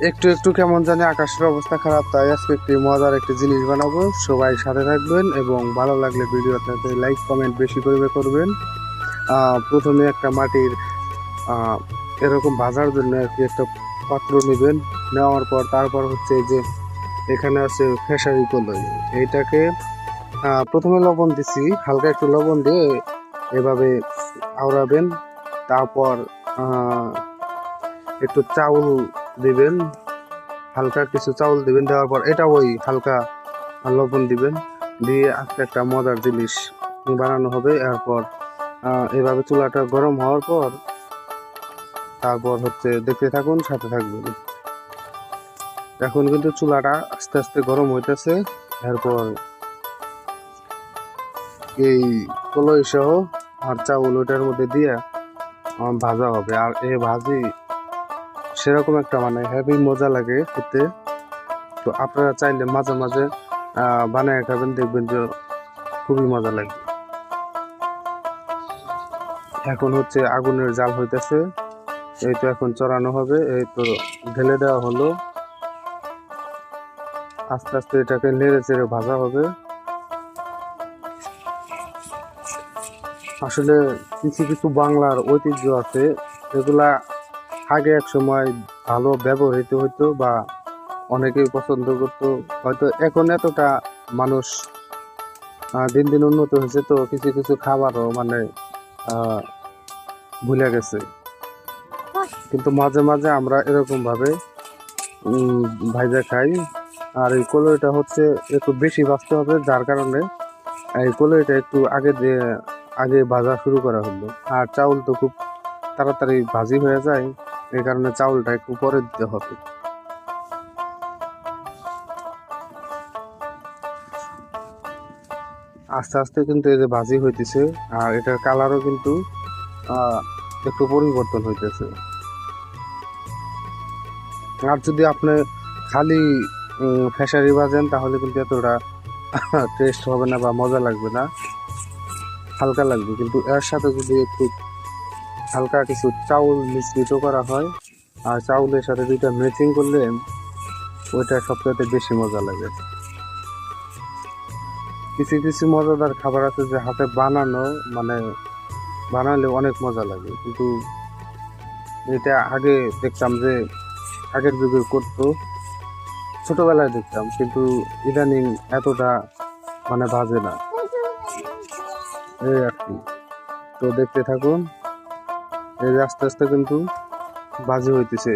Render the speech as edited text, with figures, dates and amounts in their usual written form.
একটু একটু কেমন জানি আকাশের অবস্থা খারাপ, তাই আজকে একটি মজার একটি জিনিস বানাবো। সবাই সাথে থাকবেন এবং ভালো লাগলে ভিডিওটাতে লাইক কমেন্ট বেশি করে করবেন। প্রথমে একটা মাটির আহ, এরকম ভাজার জন্য আর কি একটা পাত্র নেবেন। নেওয়ার পর তারপর হচ্ছে এই যে এখানে আছে খেসারি কলই, এইটাকে প্রথমে লবণ দিছি, হালকা একটু লবণ দিয়ে এভাবে আওড়াবেন। তারপর একটু চাউল দিবেন, হালকা কিছু চাউল দিবেন। দেওয়ার পর এটা ওই হালকা লবণ দিবেন, দিয়ে আজকে একটা মজার জিনিস বানানো হবে। এরপর এভাবে চুলাটা গরম হওয়ার পর তারপর হচ্ছে দেখতে থাকুন, সাথে থাকবেন। এখন কিন্তু চুলাটা আস্তে আস্তে গরম হইতেছে। এরপর এই কলই সহ আর চাউল ওটার মধ্যে দিয়ে ভাজা হবে। আর এই ভাজি সেরকম একটা মানে হেভি মজা লাগে খেতে। তো আপনারা চাইলে মাঝে মাঝে বানায় খাবেন, দেখবেন যে খুবই মজা লাগবে। এখন হচ্ছে আগুনের জাল হইতেছে, এই তো এখন চড়ানো হবে, এই তো ঢেলে দেওয়া হলো। আস্তে আস্তে এটাকে নেড়ে চেড়ে ভাজা হবে। আসলে কিছু কিছু বাংলার ঐতিহ্য আছে, এগুলা আগে এক সময় ভালো ব্যবহৃত হইতো বা অনেকেই পছন্দ করতো। হয়তো এখন এতটা মানুষ দিন দিন উন্নত হয়েছে, তো কিছু কিছু খাবারও মানে ভুলে গেছে। কিন্তু মাঝে মাঝে আমরা এরকম ভাবে ভাইজা খাই। আর এই কলইটা হচ্ছে একটু বেশি ভাজতে হবে, যার কারণে এই কলইটা একটু আগে ভাজা শুরু করা হলো। আর চাউল তো খুব তাড়াতাড়ি ভাজি হয়ে যায়, এই কারণে চাউলটা একটু পরে দিতে হবে। আস্তে আস্তে কিন্তু এই যে ভাজি হইতেছে, আর এটার কালারও কিন্তু একটু পরিবর্তন হইতেছে। আর যদি আপনি খালি খেসারি ভাজেন তাহলে কিন্তু এতটা টেস্ট হবে না বা মজা লাগবে না, হালকা লাগবে। কিন্তু এর সাথে যদি একটু হালকা কিছু চাউল মিশ্রিত করা হয় আর চাউলের সাথে দুইটা ম্যাচিং করলে ওইটা সবচেয়ে বেশি মজা লাগে। কিছু কিছু মজাদার খাবার আছে যে হাতে বানানো মানে বানালে অনেক মজা লাগে, কিন্তু এটা আগে দেখতাম যে আগের যুগে করতো, ছোটবেলায় দেখতাম, কিন্তু ইদানিং এতটা মানে বাজে না, এই আর কি। তো দেখতে থাকুন, এই যে আস্তে আস্তে কিন্তু বাজি হইতেছে।